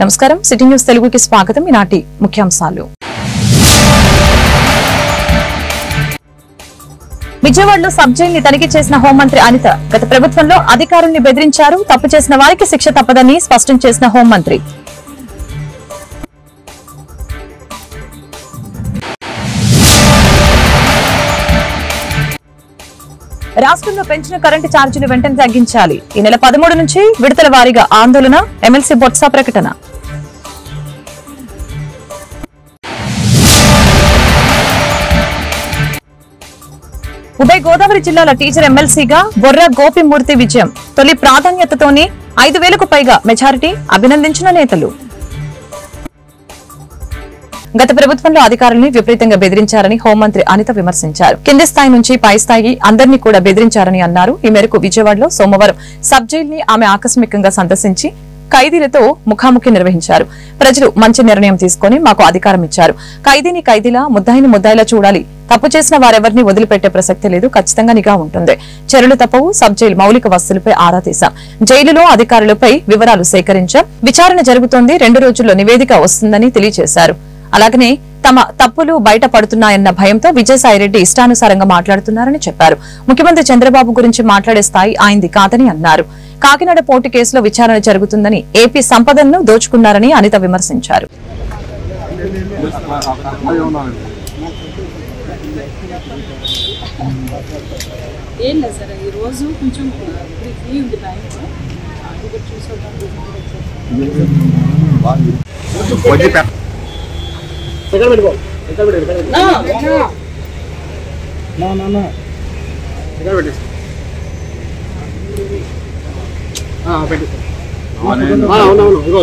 నమస్కారం city news తెలుగుకి స్వాగతం. ఈనాటి ముఖ్యాంశాలు. విజయవాడలో సబ్ జైల్ని తనిఖీ చేసిన హోంమంత్రి అనిత గత ప్రభుత్వంలో అధికారుల్ని బెదిరించారు, తప్పు చేసిన వారికి శిక్ష తప్పదని స్పష్టం చేసిన హోంమంత్రి. రాష్ట్రంలో పెంచిన కరెంటు ఛార్జీలు వెంటనే తగ్గించాలి. ఈ నెల 13 నుంచి విడతల వారీగా ఆందోళన. ఎమ్మెల్సీ బొత్స ప్రకటన. ఉభయ గోదావరి జిల్లాల టీచర్ ఎమ్మెల్సీగా బొర్రా గోపిమూర్తి విజయం. తొలి ప్రాధాన్యతతోనే 5,000కు పైగా మెజారిటీ. అభినందించిన నేతలు. గత ప్రభుత్వంలో అధికారుల్ని విపరీతంగా బెదిరించారని హోంమంత్రి అనిత విమర్శించారు. కింది స్థాయి నుంచి పై స్థాయి అందరినీ కూడా బెదిరించారని అన్నారు. ఈ మేరకు విజయవాడలో సోమవారం సబ్ జైల్ని ఆమె ఆకస్మికంగా సందర్శించి ఖైదీలతో ముఖాముఖి నిర్వహించారు. ప్రజలు మంచి నిర్ణయం తీసుకుని మాకు అధికారం ఇచ్చారు. ఖైదీని ఖైదీలా, ముద్దాయిని ముద్దాయిలా చూడాలి. తప్పు చేసిన వారెవరిని వదిలిపెట్టే ప్రసక్తి లేదు. ఖచ్చితంగా నిఘా ఉంటుంది. చర్యలు తప్పవు. సబ్ జైలు మౌలిక వసతులపై ఆరా తీశాం. జైలులో అధికారులపై వివరాలు సేకరించాం. విచారణ జరుగుతోంది. 2 రోజుల్లో నివేదిక వస్తుందని తెలియజేశారు. అలాగనే తమ తప్పులు బయట పడుతున్నాయన్న భయంతో విజయసాయిరెడ్డి ఇష్టానుసారంగా మాట్లాడుతున్నారని చెప్పారు. ముఖ్యమంత్రి చంద్రబాబు గురించి మాట్లాడే స్థాయి ఆయనది కాదని అన్నారు. కాకినాడ పోర్టు కేసులో విచారణ జరుగుతుందని, ఏపీ సంపదను దోచుకున్నారని అనిత విమర్శించారు.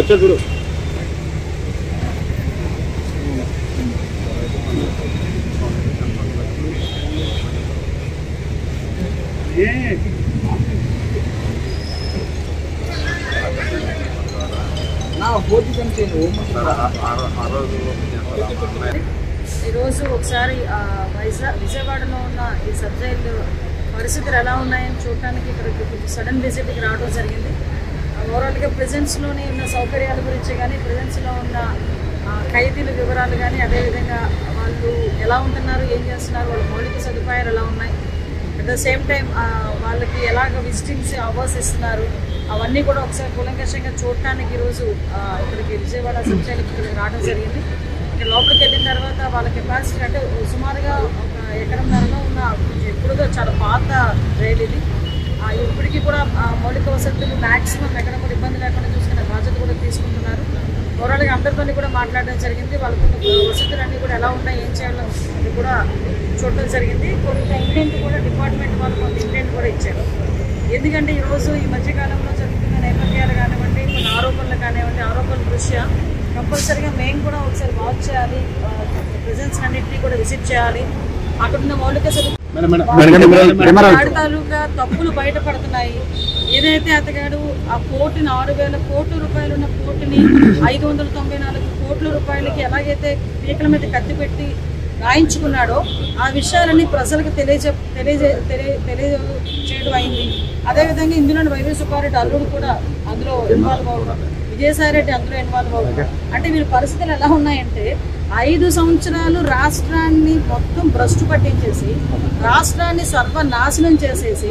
వచ్చా చూడు. ఈరోజు ఒకసారి విజయవాడలో ఉన్న ఈ సబ్ జైలు పరిస్థితులు ఎలా ఉన్నాయని చూడటానికి ఇక్కడ సడన్ విజిట్కి రావడం జరిగింది. ఓవరాల్గా ప్రెజెన్స్లోనే ఉన్న సౌకర్యాల గురించి కానీ, ప్రెజెన్స్లో ఉన్న ఖైదీల వివరాలు కానీ, అదేవిధంగా వాళ్ళు ఎలా ఉంటున్నారు, ఏం చేస్తున్నారు, వాళ్ళ మౌలిక సదుపాయాలు ఎలా ఉన్నాయి, అట్ ద సేమ్ టైం వాళ్ళకి ఎలాగ విజిటింగ్స్ అవర్స్ ఇస్తున్నారు, అవన్నీ కూడా ఒకసారి కూలంకషంగా చూడటానికి ఈరోజు ఇక్కడికి విజయవాడ సబ్ జైలుకి ఇక్కడికి రావడం జరిగింది. ఇక్కడ లోపలికి వెళ్ళిన తర్వాత వాళ్ళ కెపాసిటీ అంటే సుమారుగా ఒక ఎకరంన్నరలో ఉన్న ఎప్పుడుదో చాలా పాత రైలు ఇది. ఇప్పటికీ కూడా మౌలిక వసతులు మ్యాక్సిమం ఎక్కడ కూడా ఇబ్బంది లేకుండా చూసుకునే బాధ్యత కూడా తీసుకుంటున్నారు. ఓవరాల్గా అందరితో కూడా మాట్లాడడం జరిగింది. వాళ్ళకున్న వసతులన్నీ కూడా ఎలా ఉన్నాయి, ఏం చేయాలో అది కూడా చూడడం జరిగింది. కొంత ఇంటెంట్ కూడా డిపార్ట్మెంట్ వాళ్ళు కొంత ఇంటెంట్ కూడా ఇచ్చారు. ఎందుకంటే ఈరోజు ఈ మధ్యకాలంలో జరుగుతున్న నేపథ్యాలు కానివ్వండి, కొన్ని ఆరోపణలు కానివ్వండి, ఆరోపణల దృష్ట్యా కంపల్సరీగా మేము కూడా ఒకసారి వాచ్ చేయాలి, ప్రెజెన్స్ అన్నింటినీ కూడా విజిట్ చేయాలి. అక్కడున్న మౌలిక తాలూకా తప్పులు బయటపడుతున్నాయి. ఏదైతే అతగాడు ఆ కోర్టుని 6,000 కోట్ల రూపాయలు ఉన్న కోర్టుని 594 కోట్ల రూపాయలకి ఎలాగైతే పీకల మీద కత్తి పెట్టి రాయించుకున్నాడో ఆ విషయాలన్నీ ప్రజలకు తెలియజేయడం అయింది. అదేవిధంగా ఇందులో వైవి సుబ్బారెడ్డి అల్లుడు కూడా అందులో ఇన్వాల్వ్ అవ్వడం, విజయసాయిరెడ్డి అందులో ఇన్వాల్వ్ అవ్వడం. అంటే వీళ్ళ పరిస్థితులు ఎలా ఉన్నాయంటే 5 సంవత్సరాలు రాష్ట్రాన్ని మొత్తం భ్రష్టు పట్టించేసి, రాష్ట్రాన్ని సర్వనాశనం చేసేసి,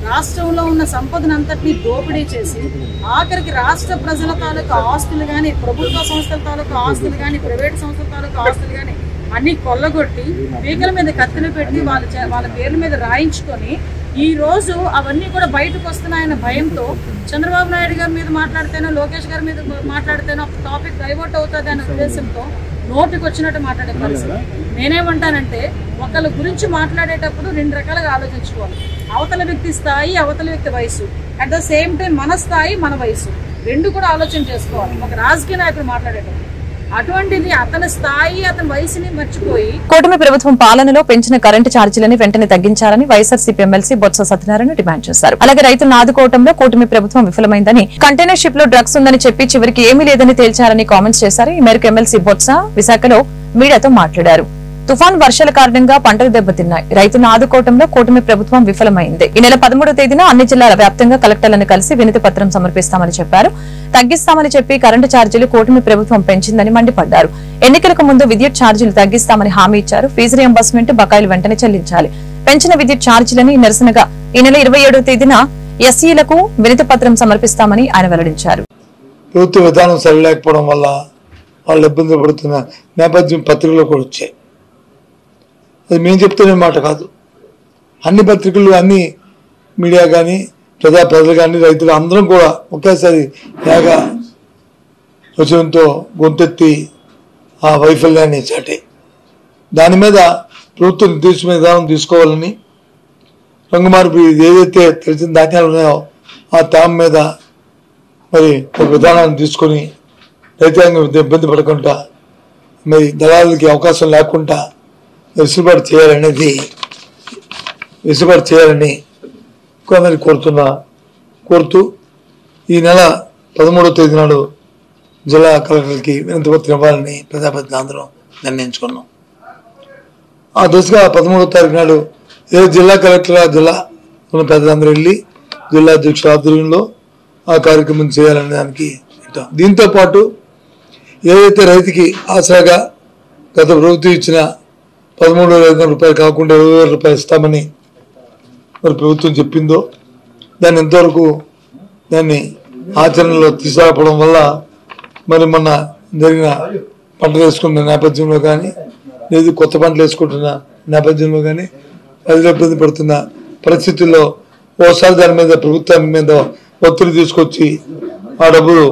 రాష్ట్రంలో ఉన్న సంపదనంతటినీ దోపిడీ చేసి, ఆఖరికి రాష్ట్ర ప్రజల తాలూకా ఆస్తులు కానీ, ప్రభుత్వ సంస్థల తాలూకా ఆస్తులు కానీ, ప్రైవేట్ సంస్థల తాలూకా ఆస్తులు కానీ అన్ని కొల్లగొట్టి పీకల మీద కత్తిలు పెట్టి వాళ్ళ పేర్ల మీద రాయించుకొని ఈ రోజు అవన్నీ కూడా బయటకు వస్తున్నాయన్న భయంతో చంద్రబాబు నాయుడు గారి మీద మాట్లాడితేనో, లోకేష్ గారి మీద మాట్లాడితేనో టాపిక్ డైవర్ట్ అవుతుంది అనే ఉద్దేశంతో నోటికి వచ్చినట్టు మాట్లాడే పరిస్థితి. నేనేమంటానంటే ఒకళ్ళ గురించి మాట్లాడేటప్పుడు 2 రకాలుగా ఆలోచించుకోవాలి. అవతల వ్యక్తి స్థాయి, అవతల వ్యక్తి వయసు, అట్ ద సేమ్ టైం మన స్థాయి, మన వయసు, 2 కూడా ఆలోచన చేసుకోవాలి ఒక రాజకీయ నాయకుడు మాట్లాడేటప్పుడు. అటువంటిది అతని స్థాయి, అతని వయసుని మర్చిపోయి కూటమి ప్రభుత్వం పాలనలో పెంచిన కరెంటు ఛార్జీలని వెంటనే తగ్గించాలని వైఎస్ఆర్సీపీ ఎమ్మెల్సీ బొత్స సత్యనారాయణ డిమాండ్ చేశారు. అలాగే రైతులను ఆదుకోవడంలో కూటమి ప్రభుత్వం విఫలమైందని, కంటైనర్ షిప్ లో డ్రగ్స్ ఉందని చెప్పి చివరికి ఏమీ లేదని తేల్చారని కామెంట్స్ చేశారు. ఈ మేరకు ఎమ్మెల్సీ బొత్స విశాఖలో మీడియాతో మాట్లాడారు. తుఫాన్ వర్షాల కారణంగా పంటలు దెబ్బతిన్నాయి. రైతును ఆదుకోవడంలో కూటమి ప్రభుత్వం విఫలమైంది. ఈ నెల 13వ తేదీన అన్ని జిల్లాల వ్యాప్తంగా కలెక్టర్లను కలిసి వినతి పత్రం సమర్పిస్తామని చెప్పారు. తగ్గిస్తామని చెప్పి కరెంటు ఛార్జీలు కూటమి ప్రభుత్వం పెంచిందని మండిపడ్డారు. ఎన్నికలకు ముందు విద్యుత్ ఛార్జీలు తగ్గిస్తామని హామీ ఇచ్చారు. ఫీజు రియంబర్స్మెంట్ బకాయిలు వెంటనే చెల్లించాలి. పెంచిన విద్యుత్ ఛార్జీలని నిరసనగా ఈ నెల 27వ తేదీన ఎస్సీలకు వినతి పత్రం సమర్పిస్తామని ఆయన వెల్లడించారు. ప్రభుత్వ విధానం సరిలేకపోవడం వల్ల వాళ్ళు ఇబ్బందులు పడుతున్న నేపథ్యం పత్రికల్లో కూడా వచ్చాయి. అది మేము చెప్తున్న మాట కాదు. అన్ని పత్రికలు, అన్ని మీడియా కానీ, ప్రజలు కానీ, రైతులు అందరం కూడా ఒకేసారి ఏక వచనంతో గొంతెత్తి ఆ వైఫల్యాన్ని చాటే. దాని మీద ప్రభుత్వం నిర్దేశమైన విధానం తీసుకోవాలని, రంగుమార్పు ఏదైతే తెలిసిన ధాన్యాలు ఉన్నాయో ఆ తేమ మీద మరి ఒక విధానాన్ని తీసుకొని రైతాంగం ఇబ్బంది పడకుండా, మరి దళాలకి అవకాశం లేకుండా వెసులుబాటు చేయాలని కొందరు కోరుతూ ఈ నెల 13వ తేదీ నాడు జిల్లా కలెక్టర్కి వినతి పత్రం ఇవ్వాలని ప్రజాప్రతినిధులు అందరం నిర్ణయించుకున్నాం. ఆ దశగా 13వ తారీఖు నాడు ఏ జిల్లా కలెక్టర్ ఆ జిల్లా ఉన్న పెద్దలందరూ వెళ్ళి జిల్లా అధ్యక్షుల ఆధ్వర్యంలో ఆ కార్యక్రమం చేయాలనే దానికి ఇస్తాం. దీంతో పాటు ఏదైతే రైతుకి ఆసరాగా గత ప్రభుత్వం ఇచ్చిన 13,500 రూపాయలు కాకుండా 20,000 రూపాయలు ఇస్తామని మరి ప్రభుత్వం చెప్పిందో దాన్ని ఇంతవరకు దాన్ని ఆచరణలో తీసుకురావడం వల్ల మరి మొన్న జరిగిన పంటలు వేసుకున్న నేపథ్యంలో కానీ, లేదు కొత్త పంటలు వేసుకుంటున్న నేపథ్యంలో కానీ ప్రజలు ఇబ్బంది పడుతున్న పరిస్థితుల్లో ఓసారి దాని మీద ప్రభుత్వం మీద ఒత్తిడి తీసుకొచ్చి ఆ డబ్బులు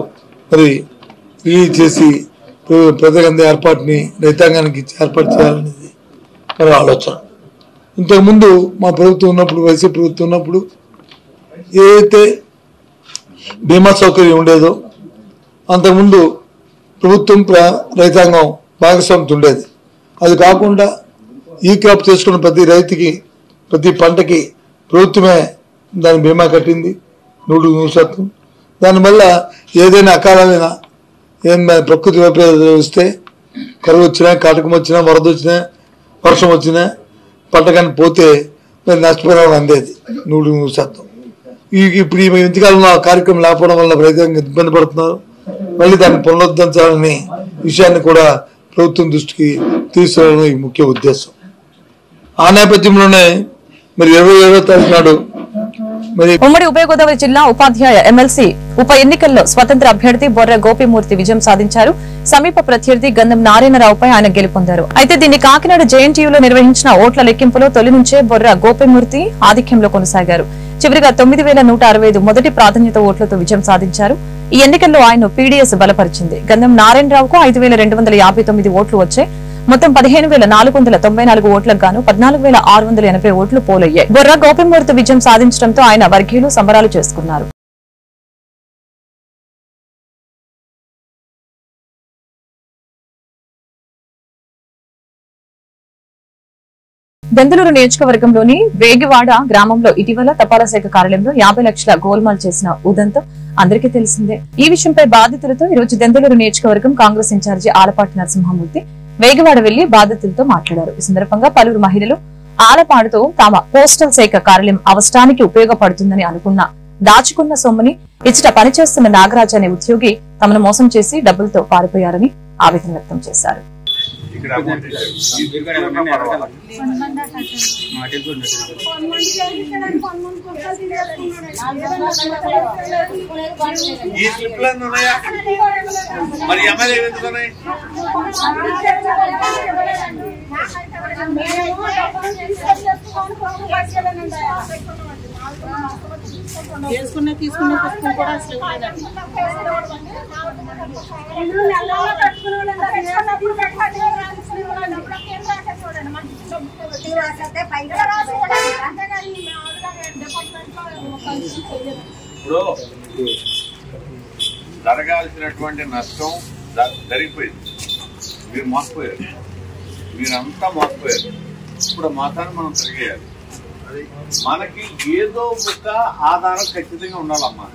మరి రిలీజ్ చేసి ప్రజలందరి ఏర్పాటుని రైతాంగానికి ఏర్పాటు చేయాలనేది మరి ఆలోచన. ఇంతకుముందు మా ప్రభుత్వం ఉన్నప్పుడు, వైసీపీ ప్రభుత్వం ఉన్నప్పుడు ఏదైతే బీమా సౌకర్యం ఉండేదో అంతకుముందు ప్రభుత్వం రైతాంగం భాగస్వామ్యం ఉండేది. అది కాకుండా ఈ క్రాప్ చేసుకున్న ప్రతి రైతుకి, ప్రతి పంటకి ప్రభుత్వమే దాని బీమా కట్టింది 100%. దానివల్ల ఏదైనా అకాలమైన ప్రకృతి వైపరీత్యాలు వస్తే, కరువు వచ్చినా, కాటకం వచ్చినా, వరద వచ్చినా, వర్షం వచ్చినా పంట కానీ పోతే నష్టపరిహారం అందేది 100%. ఇప్పుడు ఈ ఇంతకాలంలో ఆ కార్యక్రమం లేకపోవడం వల్ల రైతాంగం ఇబ్బంది పడుతున్నారు. మళ్ళీ దాన్ని పునరుద్ధరించాలనే విషయాన్ని కూడా ప్రభుత్వం దృష్టికి తీసుకురావడం ఈ ముఖ్య ఉద్దేశం. ఆ నేపథ్యంలోనే మరి 27వ తారీఖు నాడు ఉమ్మడి ఉభయ గోదావరి జిల్లా ఉపాధ్యాయ ఎమ్మెల్సీ ఉప ఎన్నికల్లో స్వతంత్ర అభ్యర్థి బొర్ర గోపిమూర్తి విజయం సాధించారు. సమీప ప్రత్యర్థి గంధం నారాయణరావుపై ఆయన గెలుపొందారు. అయితే దీన్ని కాకినాడ జేఎన్టీయూలో నిర్వహించిన ఓట్ల లెక్కింపులో తొలి నుంచే బొర్ర గోపిమూర్తి ఆధిక్యంలో కొనసాగారు. చివరిగా 9,165 మొదటి ప్రాధాన్యత ఓట్లతో విజయం సాధించారు. ఈ ఎన్నికల్లో ఆయన పీడీఎస్ బలపరిచింది. గంధం నారాయణరావుకు 5,259 ఓట్లు వచ్చాయి. మొత్తం 15,494 ఓట్లకు గాను 14,680 ఓట్లు పోలయ్యాయి. బొర్ర గోపిమూర్తి విజయం సాధించడంతో ఆయన వర్గీయులు సంబరాలు చేసుకున్నారు. దెందులూరు నియోజకవర్గంలోని వేగివాడ గ్రామంలో ఇటీవల తపాలా శాఖ కార్యాలయంలో 50 లక్షల గోల్మాల్ చేసిన ఉదంతం అందరికీ తెలిసిందే. ఈ విషయంపై బాధితులతో ఈరోజు దెందులూరు నియోజకవర్గం కాంగ్రెస్ ఇన్ఛార్జి ఆలపాటి నరసింహమూర్తి వేగివాడ వెళ్లి బాధితులతో మాట్లాడారు. ఈ సందర్భంగా పలువురు మహిళలు ఆలపాడుతూ తమ పోస్టల్ శాఖ కార్యాలయం అవసరానికి ఉపయోగపడుతుందని అనుకున్న దాచుకున్న సొమ్ముని ఇచ్చట పనిచేస్తున్న నాగరాజు అనే ఉద్యోగి తమను మోసం చేసి డబ్బులతో పారిపోయారని ఆవేదన వ్యక్తం చేశారు. తీసుకునే పుస్తకం కూడా అసలు ఇప్పుడు జరగాల్సినటువంటి నష్టం జరిగిపోయింది. మీరు మోసపోయారు, మీరంతా మోసపోయారు. ఇప్పుడు మాత్రాన్ని మనం తిరిగేయాలి. మనకి ఏదో ఒక ఆధారం ఖచ్చితంగా ఉండాలమ్మా.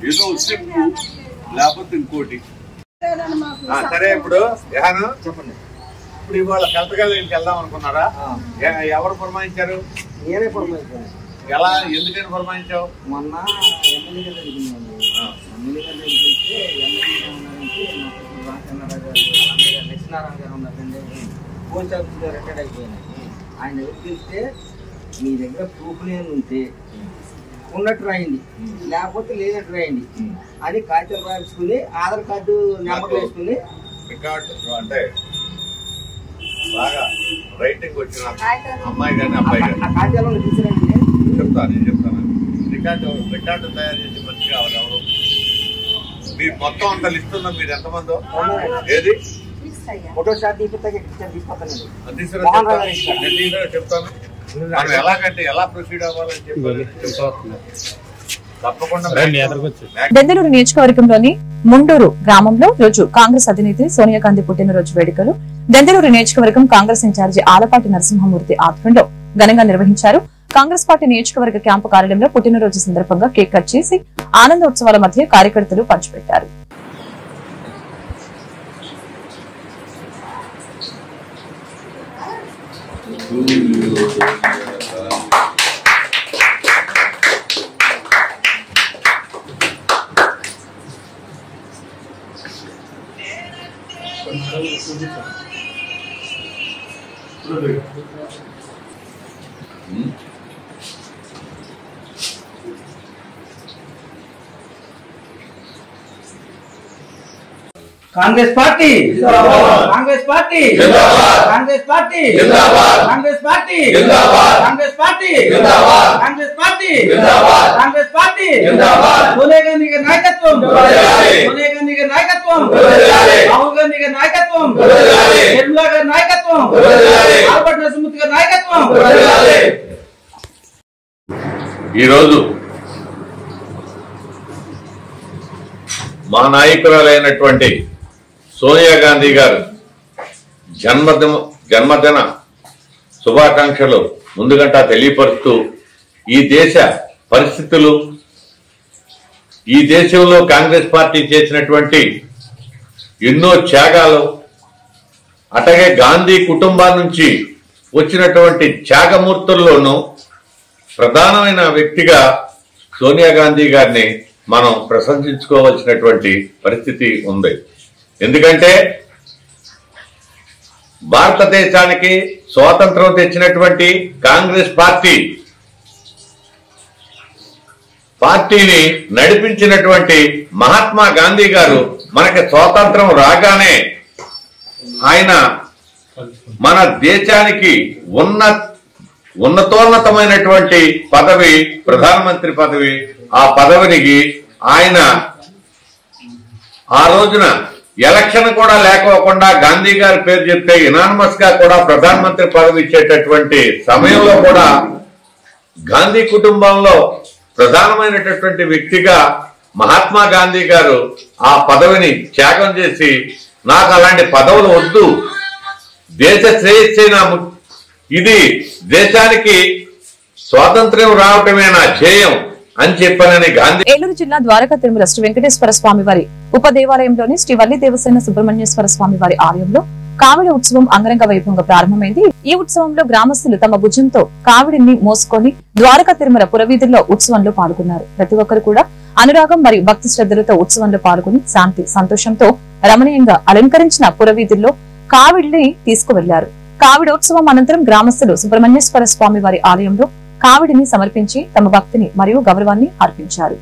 ఏదో స్లిప్ లేకపోతే ఇంకోటి. సరే, ఇప్పుడు చెప్పండి. ఇప్పుడు ఇవాళ కలతగల్లికి వెళ్దాం అనుకున్నారా? ఎవరు పురమాయించారు? నేనే పురమాయించాను. ఎలా, ఎందుకని పురమాయించావు? మొన్న ఎమ్మెల్యే గారు వెళ్తే లక్ష్మీనారాయణ గారు ఉన్నారండి, పోస్ట్ ఆఫీస్లో రిటైర్డ్ అయిపోయినాయి. ఆయన దగ్గరికి వెళ్తే మీ దగ్గర ప్రూఫ్ లేని ఉంటే ఉన్నట్టు రాయండి, లేకపోతే లేనట్టు రాయండి అని కాగితాలు రాసుకుని ఆధార్ కార్డు నెంబర్ వేసుకుని రికార్డు అంటే బాగా రైటింగ్ వచ్చిన అమ్మాయి కానీ అబ్బాయి కానీ ఆ కాగితాలను తీసుకురండి. నేను చెప్తాను. రికార్డు తయారు చేసి మంచిగా కావాలి. ఎవరు మీరు మొత్తం అంత లిస్ట్ ఉందా? మీరు ఎంతమందో? ఏది ఫోటో షాట్ తీసుకొస్తాను. చెప్తాను మనం ఎలాగంటే ఎలా ప్రొసీడ్ అవ్వాలని చెప్పి తప్పకుండా. దెందులూరు నియోజకవర్గంలోని ముండూరు గ్రామంలో రోజు కాంగ్రెస్ అధినేత్రి సోనియా గాంధీ పుట్టినరోజు వేడుకలు దెందులూరు నియోజకవర్గం కాంగ్రెస్ ఇన్ఛార్జి ఆలపాటి నరసింహమూర్తి ఆధ్వర్యంలో ఘనంగా నిర్వహించారు. కాంగ్రెస్ పార్టీ నియోజకవర్గ క్యాంపు కార్యాలయంలో పుట్టినరోజు సందర్భంగా కేక్ కట్ చేసి ఆనందోత్సవాల మధ్య కార్యకర్తలు పంచిపెట్టారు. Congress party Congress party Congress party Congress party Congress party Congress party Congress party Sonia Gandhi గారి నాయకత్వం, సోనియా గాంధీ గారి నాయకత్వం, రాహుల్ గాంధీ గారి నాయకత్వం, నిర్మలా గారి నాయకత్వం, ఆలపాటి నరసింహమూర్తి గారి నాయకత్వం. ఈరోజు మా నాయకురాలైనటువంటి సోనియా గాంధీ గారు జన్మదిన శుభాకాంక్షలు ముందుగంటా తెలియపరుస్తూ ఈ దేశ పరిస్థితులు, ఈ దేశంలో కాంగ్రెస్ పార్టీ చేసినటువంటి ఎన్నో త్యాగాలు, అటగే గాంధీ కుటుంబం నుంచి వచ్చినటువంటి త్యాగమూర్తుల్లోనూ ప్రధానమైన వ్యక్తిగా సోనియా గాంధీ గారిని మనం ప్రశంసించుకోవాల్సినటువంటి పరిస్థితి ఉంది. ఎందుకంటే భారతదేశానికి స్వాతంత్రం తెచ్చినటువంటి కాంగ్రెస్ పార్టీని నడిపించినటువంటి మహాత్మా గాంధీ గారు మనకి స్వాతంత్రం రాగానే ఆయన మన దేశానికి ఉన్నతోన్నతమైనటువంటి పదవి ప్రధానమంత్రి పదవి. ఆ పదవికి ఆయన ఆ రోజున ఎలక్షన్ కూడా లేకోకుండా గాంధీ గారి పేరు చెప్తే ఇనానమస్ గా కూడా ప్రధానమంత్రి పదవి ఇచ్చేటటువంటి సమయంలో కూడా గాంధీ కుటుంబంలో ప్రధానమైనటువంటి వ్యక్తిగా మహాత్మా గాంధీ గారు ఆ పదవిని త్యాగం చేసి, నాకు అలాంటి పదవులు వద్దు, దేశ శ్రేయస్సైన ఇది దేశానికి స్వాతంత్ర్యం రావటమే నా ధ్యేయం అని చెప్పానని గాంధీ. ఏలూరు జిల్లా ద్వారకా తిరుమల శ్రీ వెంకటేశ్వర స్వామి వారి ఉప దేవాలయంలోని శ్రీ వల్లి దేవసేన సుబ్రహ్మణ్యేశ్వర స్వామి వారి ఆలయంలో కావిడి ఉత్సవం అంగరంగ వైభవంగా ప్రారంభమైంది. ఈ ఉత్సవంలో గ్రామస్తులు తమ భుజంతో కావిడిని మోసుకొని ద్వారకా తిరుమల పురవీధుల్లో ఉత్సవంలో పాల్గొన్నారు. ప్రతి ఒక్కరు కూడా అనురాగం మరియు భక్తి శ్రద్ధలతో ఉత్సవంలో పాల్గొని శాంతి సంతోషంతో రమణీయంగా అలంకరించిన పురవీధుల్లో కావిడిని తీసుకువెళ్లారు. కావిడోత్సవం అనంతరం గ్రామస్తులు సుబ్రహ్మణ్యేశ్వర స్వామి వారి ఆలయంలో కావిడిని సమర్పించి తమ భక్తిని మరియు గౌరవాన్ని అర్పించారు.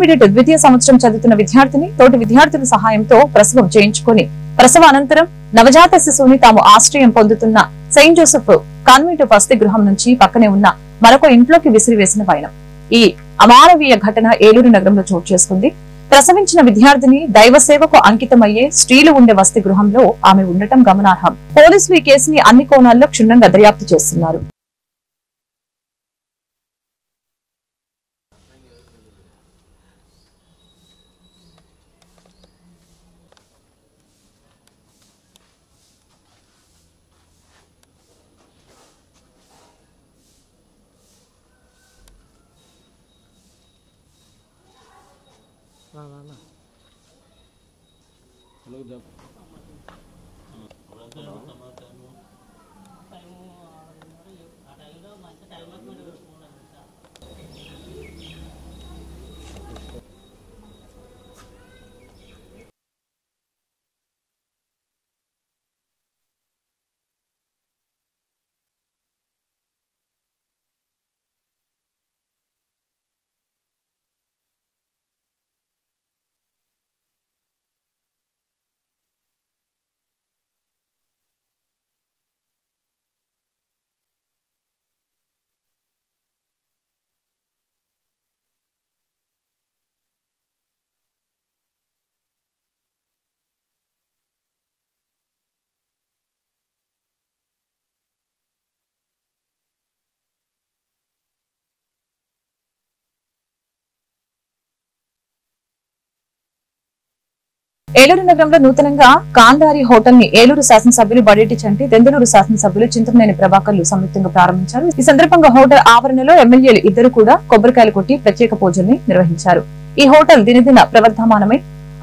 ఇంటర్మీడియట్ ద్వితీయ సంవత్సరం చదువుతున్న విద్యార్థిని తోటి విద్యార్థుల సహాయంతో ప్రసవం చేయించుకుని ప్రసవ అనంతరం నవజాత శిశువుని తాము ఆశ్రయం పొందుతున్న సెయింట్ జోసెఫ్ కాన్వెంట్ వసతి గృహం నుంచి పక్కనే ఉన్న మరొక ఇంట్లోకి విసిరివేసిన వైనం. ఈ అమానవీయ ఘటన ఏలూరు నగరంలో చోటు చేసుకుంది. ప్రసవించిన విద్యార్థిని దైవ సేవకు అంకితమయ్యే స్త్రీలు ఉండే వసతి గృహంలో ఆమె ఉండటం గమనార్హం. పోలీసులు ఈ కేసుని అన్ని కోణాల్లో క్షుణ్ణంగా దర్యాప్తు చేస్తున్నారు. ఏలూరు నగరంలో నూతనంగా కాందారి హోటల్ ని ఏలూరు శాసనసభ్యులు బడేటి చంటి, దెందులూరు శాసనసభ్యులు చింతమనేని ప్రభాకర్లు సంయుక్తంగా ప్రారంభించారు. ఈ సందర్భంగా హోటల్ ఆవరణలో ఎమ్మెల్యేలు ఇద్దరు కూడా కొబ్బరికాయలు కొట్టి ప్రత్యేక పూజల్ని నిర్వహించారు. ఈ హోటల్ దినదిన ప్రవర్ధమానమై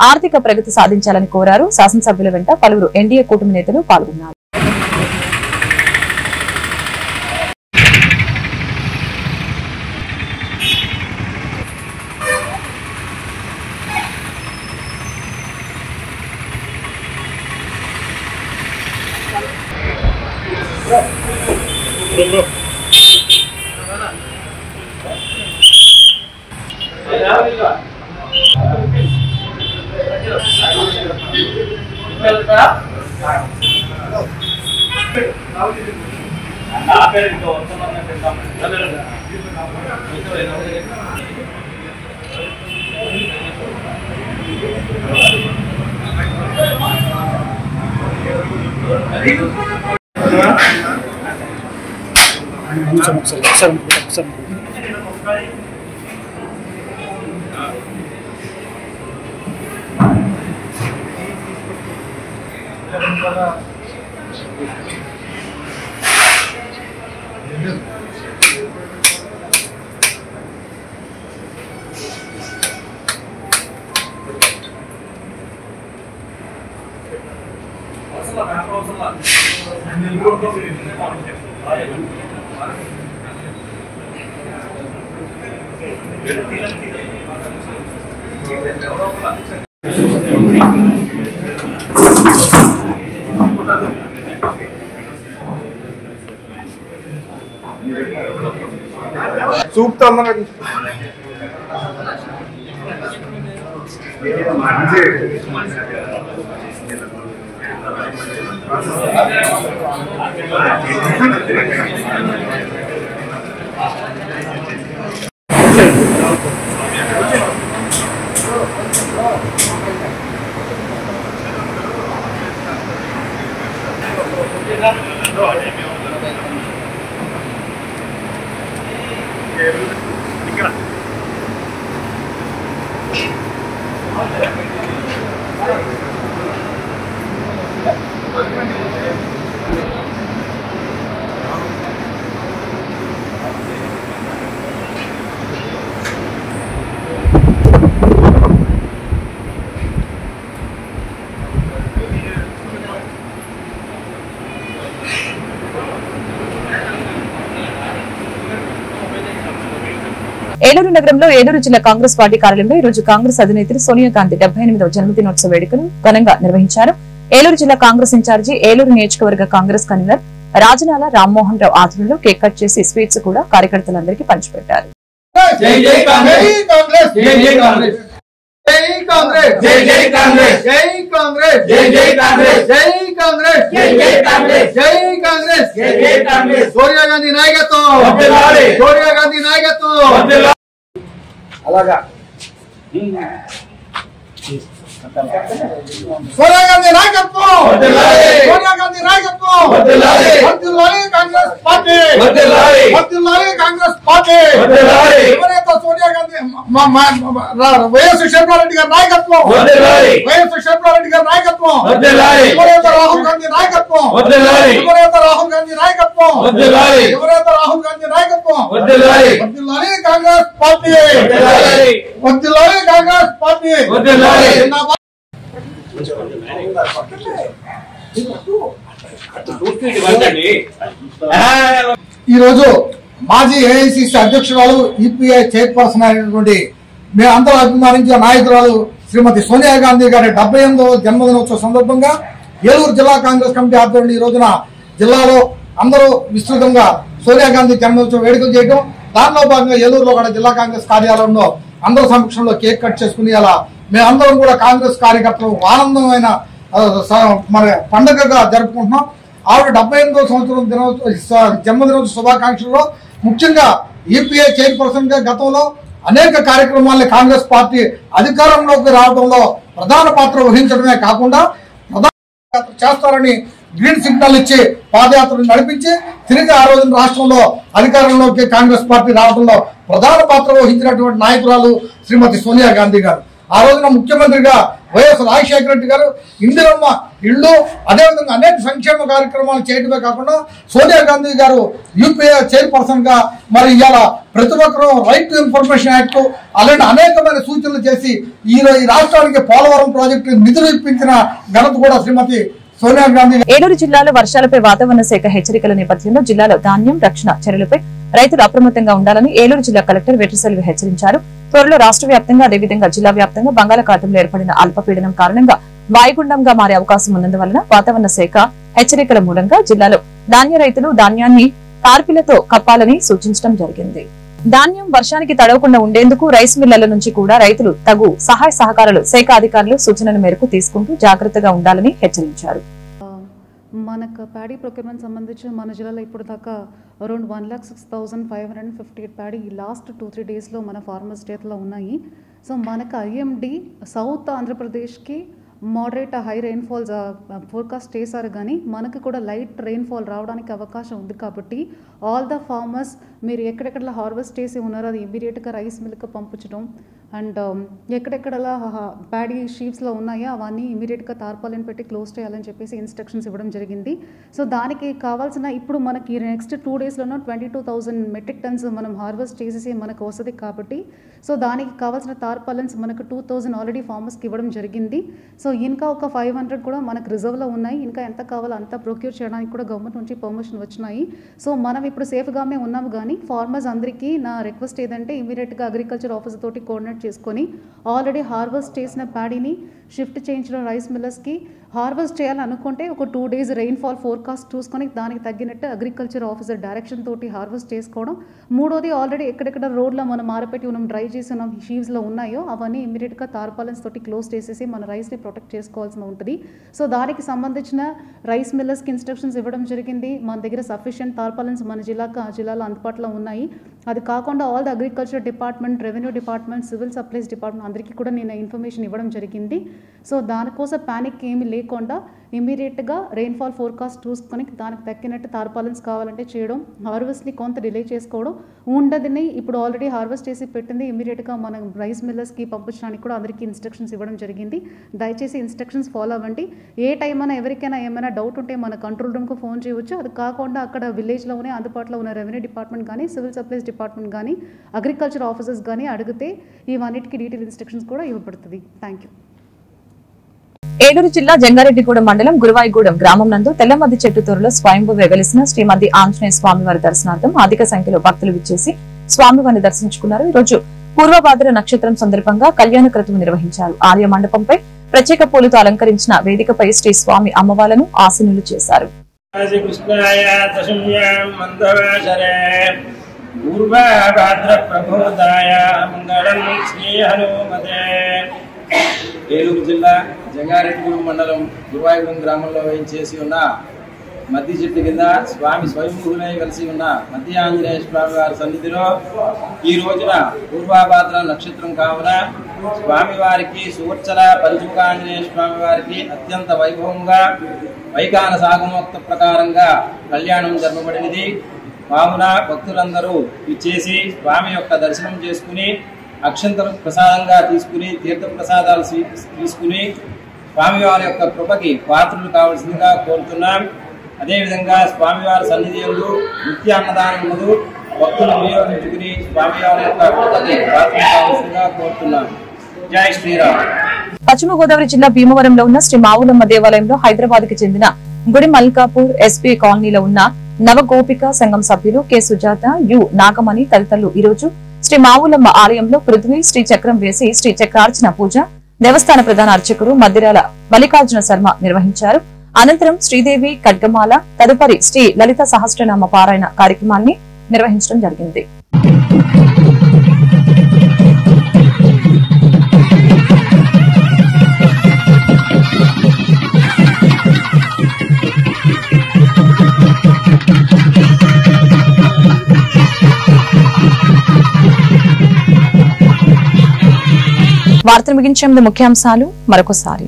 ఆర్థిక ప్రగతి సాధించాలని కోరారు. శాసనసభ్యుల వెంట పలువురు ఎన్డీఏ కూటమి నేతలు పాల్గొన్నారు. सूप तो अंदर रखी ఏలూరు నగరంలో ఏలూరు జిల్లా కాంగ్రెస్ పార్టీ కార్యాలయంలో ఈ రోజు కాంగ్రెస్ అధినేత్రి సోనియా గాంధీ 78వ జన్మదినోత్సవ వేడుకను ఘనంగా నిర్వహించారు. ఏలూరు జిల్లా కాంగ్రెస్ ఇన్ఛార్జి, ఏలూరు నియోజకవర్గ కాంగ్రెస్ కన్వీనర్ రాజనాల రామ్మోహన్ రావు ఆధ్వర్యంలో కేక్ కట్ చేసి స్వీట్స్ కూడా కార్యకర్తలందరికీ పంచిపెట్టారు. కాంగ్రెస్ జై జై కాంగ్రెస్ జై జై కాంగ్రెస్ జై కాంగ్రెస్ జై జై కాంగ్రెస్ జై కాంగ్రెస్ జై జై కాంగ్రెస్ జై కాంగ్రెస్ జై జై కాంగ్రెస్ జై కాంగ్రెస్ జై జై కాంగ్రెస్ సోనియా గాంధీ నాయకత్వం వర్ధిల్లాలి సోనియా గాంధీ నాయకత్వం వర్ధిల్లాలి అలాగా సోనియా గాంధీ నాయకత్వం వర్ధిల్లాలి సోనియా గాంధీ నాయకత్వం వర్ధిల్లాలి వర్ధిల్లాలి కాంగ్రెస్ పార్టీ వర్ధిల్లాలి వర్ధిల్లాలి కాంగ్రెస్ పార్టీ వర్ధిల్లాలి ఎవరైతే సోనియా గాంధీ వైఎస్ శర్మారెడ్డి గారి నాయకత్వం వర్ధిల్లాలి వైఎస్ శర్మారెడ్డి గారి నాయకత్వం వర్ధిల్లాలి ఎవరైతే రాహుల్ గాంధీ నాయకత్వం వర్ధిల్లాలి ఎవరైతే రాహుల్ గాంధీ నాయకత్వం వర్ధిల్లాలి ఎవరైతే రాహుల్ గాంధీ నాయకత్వం వర్ధిల్లాలి వర్ధిల్లాలి కాంగ్రెస్ పార్టీ వర్ధిల్లాలి వర్ధిల్లాలి కాంగ్రెస్ పార్టీ వర్ధిల్లాలి ఈ రోజు మాజీ ఏఐసిసి అధ్యక్షురాలు ఈపీఐ చైర్పర్సన్ అయినటువంటి మేమందరూ అభిమానించిన నాయకురాలు శ్రీమతి సోనియా గాంధీ గారి 78వ జన్మదినోత్సవ సందర్భంగా ఏలూరు జిల్లా కాంగ్రెస్ కమిటీ ఆధ్వర్యంలో ఈ రోజున జిల్లాలో అందరూ విస్తృతంగా సోనియా గాంధీ జన్మదినోత్సవ వేడుకలు చేయడం, దానిలో భాగంగా ఏలూరులో కూడా జిల్లా కాంగ్రెస్ కార్యాలయంలో అందరి సమక్షంలో కేక్ కట్ చేసుకుని అలా మేమందరం కూడా కాంగ్రెస్ కార్యకర్తలు ఆనందమైన మరి పండుగగా జరుపుకుంటున్నాం. ఆవిడ 78వ సంవత్సరం జన్మదినోత్సవ శుభాకాంక్షల్లో ముఖ్యంగా ఈపీఐ చైర్పర్సన్ గా గతంలో అనేక కార్యక్రమాల్ని కాంగ్రెస్ పార్టీ అధికారంలోకి రావడంలో ప్రధాన పాత్ర వహించడమే కాకుండా ప్రధాన చేస్తారని గ్రీన్ సిగ్నల్ ఇచ్చి పాదయాత్రను నడిపించి తిరిగి ఆ రోజున రాష్ట్రంలో అధికారంలోకి కాంగ్రెస్ పార్టీ రావడంలో ప్రధాన పాత్ర వహించినటువంటి నాయకురాలు శ్రీమతి సోనియా గాంధీ గారు. ఆ రోజున ముఖ్యమంత్రిగా వైఎస్ రాజశేఖర రెడ్డి గారు ఇందిరమ్మ ఇళ్లు అదేవిధంగా అనేక సంక్షేమ కార్యక్రమాలు చేయడమే కాకుండా సోనియా గాంధీ గారు యూపీఏ చైర్పర్సన్ గా మరి ఇవాళ ప్రతి ఒక్కరూ రైట్ టు ఇన్ఫర్మేషన్ యాక్ట్ అలాంటి అనేకమైన సూచనలు చేసి ఈ రాష్ట్రానికి పోలవరం ప్రాజెక్టు నిధులు ఇప్పించిన ఘనత కూడా శ్రీమతి సోనియా గాంధీ. ఏలూరు జిల్లాలో వర్షాలపై వాతావరణ శాఖ హెచ్చరికల నేపథ్యంలో జిల్లాలో ధాన్యం రక్షణ చర్యలపై రైతులు అప్రమత్తంగా ఉండాలని ఏలూరు జిల్లా కలెక్టర్ వెట్రిసెల్వి హెచ్చరించారు. త్వరలో రాష్ట్ర వ్యాప్తంగా అదేవిధంగా జిల్లా వ్యాప్తంగా బంగాళాఖాతంలో ఏర్పడిన అల్పపీడనం కారణంగా వాయుగుండంగా మారే అవకాశం ఉన్నందువలన వాతావరణ శాఖ హెచ్చరికల మూలంగా జిల్లాలో ధాన్య రైతులు ధాన్యాన్ని టార్పిలతో కప్పాలని సూచించడం జరిగింది. ధాన్యం వర్షానికి తడవకుండా ఉండేందుకు రైస్ మిల్లల నుంచి కూడా రైతులు తగు సహాయ సహకారాలు శాఖ అధికారులు సూచనల మేరకు తీసుకుంటూ జాగ్రత్తగా ఉండాలని హెచ్చరించారు. మనకు ప్యాడీ ప్రొక్యూర్మెంట్ సంబంధించి మన జిల్లాలో ఇప్పుడు దాకా అరౌండ్ 1,06,558 ప్యాడీ లాస్ట్ 2-3 డేస్లో మన ఫార్మర్స్ స్టేట్లో ఉన్నాయి. సో మనకు ఐఎండి సౌత్ ఆంధ్రప్రదేశ్కి మోడరేట్ హై రెయిన్ఫాల్స్ ఫోర్కాస్ట్ చేశారు, కానీ మనకు కూడా లైట్ రెయిన్ఫాల్ రావడానికి అవకాశం ఉంది. కాబట్టి ఆల్ ద ఫార్మర్స్ మీరు ఎక్కడెక్కడ హార్వెస్ట్ చేసి ఉన్నారో అది ఇమీడియట్గా రైస్ మిల్క్ పంపించడం అండ్ ఎక్కడెక్కడలా ప్యాడీ షీప్స్లో ఉన్నాయో అవన్నీ ఇమీడియట్గా తార్పాలిన్ పెట్టి క్లోజ్ చేయాలని చెప్పేసి ఇన్స్ట్రక్షన్స్ ఇవ్వడం జరిగింది. సో దానికి కావాల్సిన ఇప్పుడు మనకి నెక్స్ట్ 2 డేస్లోనూ 22,000 మెట్రిక్ టన్స్ మనం హార్వెస్ట్ చేసేసి మనకు వస్తుంది. కాబట్టి సో దానికి కావాల్సిన తార్పాలిన్స్ మనకు 2,000 ఆల్రెడీ ఫార్మర్స్కి ఇవ్వడం జరిగింది. సో ఇంకా ఒక 500 కూడా మనకు రిజర్వ్లో ఉన్నాయి. ఇంకా ఎంత కావాలో అంత ప్రొక్యూర్ చేయడానికి కూడా గవర్నమెంట్ నుంచి పర్మిషన్ వచ్చినాయి. సో మనం ఇప్పుడు సేఫ్గానే ఉన్నాము. కానీ ఫార్మర్స్ అందరికీ నా రిక్వెస్ట్ ఏదంటే ఇమీడియట్గా అగ్రికల్చర్ ఆఫీసర్ తోటి కోఆర్డినేట్ చేసుకొని ఆల్రెడీ హార్వెస్ట్ చేసిన ప్యాడీని షిఫ్ట్ చేయించిన రైస్ మిల్లర్స్కి హార్వెస్ట్ చేయాలనుకుంటే ఒక 2 డేస్ రెయిన్ఫాల్ ఫోర్కాస్ట్ చూసుకొని దానికి తగ్గినట్టు అగ్రికల్చర్ ఆఫీసర్ డైరెక్షన్ తోటి హార్వెస్ట్ చేసుకోవడం. మూడోది ఆల్రెడీ ఎక్కడెక్కడ రోడ్లో మనం ఆరపెట్టి మనం డ్రై చేసి ఉన్న షీవ్స్లో ఉన్నాయో అవన్నీ ఇమీడియట్గా తార్పాలిన్స్ తోటి క్లోజ్ చేసేసి మన రైస్ని ప్రొటెక్ట్ చేసుకోవాల్సి ఉంటుంది. సో దానికి సంబంధించిన రైస్ మిల్లర్స్కి ఇన్స్ట్రక్షన్స్ ఇవ్వడం జరిగింది. మన దగ్గర సఫిషియెంట్ తార్పాలిన్స్ మన జిల్లాలో అందుబాటులో ఉన్నాయి. అది కాకుండా all the agriculture department, revenue department, civil supplies department అందరికీ కూడా నేను ఇన్ఫర్మేషన్ ఇవ్వడం జరిగింది. సో దానికోసం ప్యానిక్ ఏమీ లేకుండా ఇమీడియట్గా రెయిన్ఫాల్ ఫోర్కాస్ట్ చూసుకొని దానికి తగ్గినట్టు తార్పాలిన్స్ కావాలంటే చేయడం, హార్వెస్ట్ని కొంత డిలే చేసుకోవడం ఉండదని ఇప్పుడు ఆల్రెడీ హార్వెస్ట్ చేసి పెట్టింది ఇమీడియట్గా మనం రైస్ మిల్లర్స్కి పంపించడానికి కూడా అందరికీ ఇన్స్ట్రక్షన్స్ ఇవ్వడం జరిగింది. దయచేసి ఇన్స్ట్రక్షన్స్ ఫాలో అవ్వండి. ఏ టైం అయినా ఎవరికైనా ఏమైనా డౌట్ ఉంటే మన కంట్రోల్ రూమ్కి ఫోన్ చేయవచ్చు. అది కాకుండా అక్కడ విలేజ్లోనే అందుబాటులో ఉన్న రెవెన్యూ డిపార్ట్మెంట్ కానీ, సివిల్ సప్లైస్ డిపార్ట్మెంట్ కానీ, అగ్రికల్చర్ ఆఫీసర్స్ కానీ అడిగితే ఇవన్నిటికీ డీటెయిల్ ఇన్స్ట్రక్షన్స్ కూడా ఇవ్వబడుతుంది. Thank you. ఏలూరు జిల్లా జంగారెడ్డిగూడెం మండలం గురువాయిగూడెం గ్రామం నందు తెల్లమద్ది చెట్టు తోరులో స్వయంభూ వెలిసిన శ్రీమద్ది ఆంజనేయ స్వామివారి దర్శనార్థం అధిక సంఖ్యలో భక్తులు విచ్చేసి స్వామివారిని దర్శించుకున్నారు. ఈ రోజు పూర్వభాద్ర నక్షత్రం సందర్భంగా కళ్యాణ క్రతువు నిర్వహించారు. ఆలయ మండపంపై ప్రత్యేక పూలతో అలంకరించిన వేదికపై శ్రీ స్వామి అమ్మవార్లను ఆసీనులు చేశారు. పూర్వాభాద్రప్రబోధాయ మంగళం శ్రీ హనుమతే. ఏలూరు జిల్లా జంగారెడ్డిగూడెం మండలం గురువాయూరం గ్రామంలో వేయించేసి ఉన్న మద్ది చెట్టు కింద స్వామి స్వయంభూలై కలిసి ఉన్న మధ్య ఆంజనేయ స్వామి వారి సన్నిధిలో ఈ రోజున పూర్వాభాద్ర నక్షత్రం కావున స్వామివారికి సువర్చల పంచముఖ ఆంజనేయ స్వామి వారికి అత్యంత వైభవంగా వైఖాన సాగమోక్త ప్రకారంగా కళ్యాణం జరపబడినది. కావున భక్తులందరూ ఇచ్చేసి స్వామి యొక్క దర్శనం చేసుకుని అక్షంతలు ప్రసాదంగా తీసుకుని తీర్థ ప్రసాదాలు తీసుకుని స్వామివారి యొక్క కృపకి పాత్రలు కావాల్సిందిగా కోరుతున్నాం. అదేవిధంగా స్వామివారి సన్నిధిలో నిత్య అన్నదానం ఉన్నదు భక్తులు వినియోగించుకుని స్వామివారి యొక్క కృపకి పాత్రలు కావాల్సిందిగా కోరుతున్నాం. జై శ్రీరామ్. పశ్చిమ గోదావరి జిల్లా భీమవరంలో ఉన్న శ్రీ మావులమ్మ దేవాలయంలో హైదరాబాద్ కి చెందిన గుడి మల్కాపూర్ ఎస్పీ కాలనీలో ఉన్న నవగోపిక సంఘం సభ్యులు కె సుజాత, యు నాగమణి తదితరులు ఈ రోజు శ్రీ మావులమ్మ ఆలయంలో పృథ్వీ శ్రీ చక్రం వేసి శ్రీ చక్రార్చన పూజ దేవస్థాన ప్రధాన అర్చకులు మద్దిరాల మల్లికార్జున శర్మ నిర్వహించారు. అనంతరం శ్రీదేవి ఖడ్గమాల తదుపరి శ్రీ లలిత సహస్రనామ పారాయణ కార్యక్రమాన్ని నిర్వహించడం జరిగింది. వార్తలు ముగించే ముందు ముఖ్యాంశాలు మరొకసారి.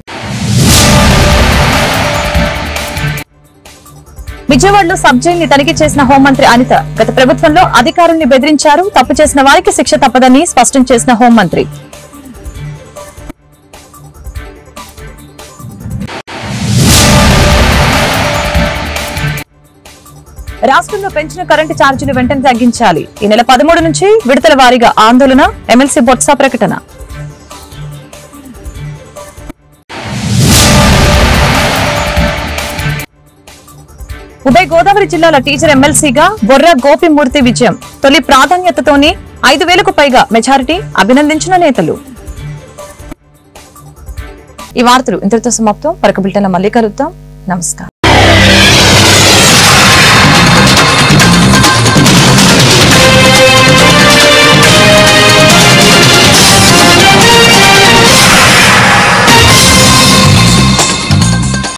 విజయవాడలో సబ్ జైల్ ని తనిఖీ చేసిన హోంమంత్రి అనిత. గత ప్రభుత్వంలో అధికారుల్ని బెదిరించారు, తప్పు చేసిన వారికి శిక్ష తప్పదని స్పష్టం చేసిన హోంమంత్రి. రాష్ట్రంలో పెంచిన కరెంటు ఛార్జీలు వెంటనే తగ్గించాలి. ఈ నెల 13 నుంచి విడతల వారీగా ఆందోళన. ఎమ్మెల్సీ బొత్స ప్రకటన. ఉభయ గోదావరి జిల్లాల టీచర్ ఎమ్మెల్సీగా బొర్రా గోపిమూర్తి విజయం. తొలి ప్రాధాన్యతతోనే 5,000కు పైగా మెజారిటీ. అభినందించిన నేతలు. ఈ వార్తలు ఇంతటితో సమాప్తం. మరొక బులెటిన్ మళ్ళీ కలుద్దాం. నమస్కారం.